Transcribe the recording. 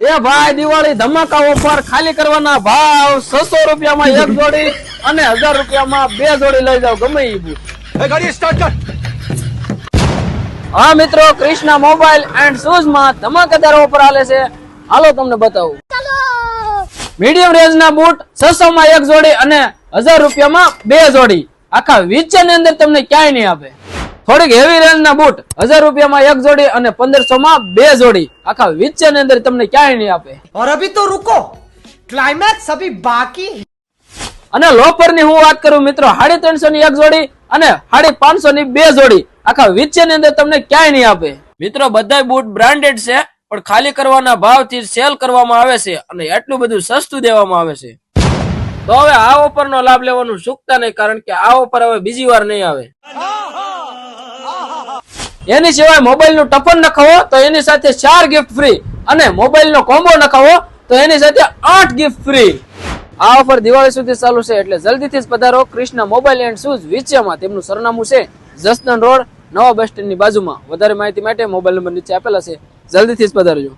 એ ભાઈ દિવાળી ધમાકા ઓફર ખાલી કરવાના ભાવ 600 રૂપિયામાં એક જોડી અને 1000 રૂપિયામાં બે જોડી લઈ જાવ ગમે ઈ બૂટ. ગાડી સ્ટાર્ટ કર. હા મિત્રો, કૃષ્ણા મોબાઈલ એન્ડ શૂઝ માં ધમાકેદાર ઓફર આલે છે. હાલો તમને બતાવું. મીડિયમ રેન્જ ના બૂટ 600 માં એક જોડી અને 1000 રૂપિયામાં બે જોડી. આખા વિચે ની અંદર તમને ક્યાંય નહીં આપે. થોડીક હેવી રેન્જ ના બૂટ 1000 રૂપિયામાં એક જોડી અને 1500 માં બે જોડી. આખા વિચે ની અંદર તમને ક્યાંય નહીં આપે. और अभी तो रुको, क्लाइमैक्स अभी बाकी है. અને લોફર ની હું વાત કરું મિત્રો, 350 ની એક જોડી અને 550 ની બે જોડી. આખા વિચે ની અંદર તમને ક્યાંય નહીં આપે. મિત્રો બધાય બૂટ બ્રાન્ડેડ છે, પણ ખાલી કરવાના ભાવથી સેલ કરવામાં આવે છે અને એટલું બધું સસ્તું દેવામાં આવે છે. તો હવે આ ઓફર નો લાભ લેવાનું ચૂકતા નહીં, કારણ કે આ ઓફર હવે બીજી વાર નહીં આવે. એની સિવાય મોબાઈલ નું ટફન નખાવો તો એની સાથે 4 ગિફ્ટ ફ્રી અને મોબાઈલ નો કોમ્બો નખાવો તો એની સાથે 8 ગિફ્ટ ફ્રી. આ ઓફર દિવાળી સુધી ચાલુ છે, એટલે જલ્દીથી જ પધારો કૃષ્ણા મોબાઈલ એન્ડ શૂઝ વિચેમાં. તેમનું સરનામું છે જસદણ રોડ, નવા બસ સ્ટેન્ડ ની બાજુમાં. વધારે માહિતી માટે મોબાઈલ નંબર નીચે આપેલા છે, જલ્દીથી જ પધારજો.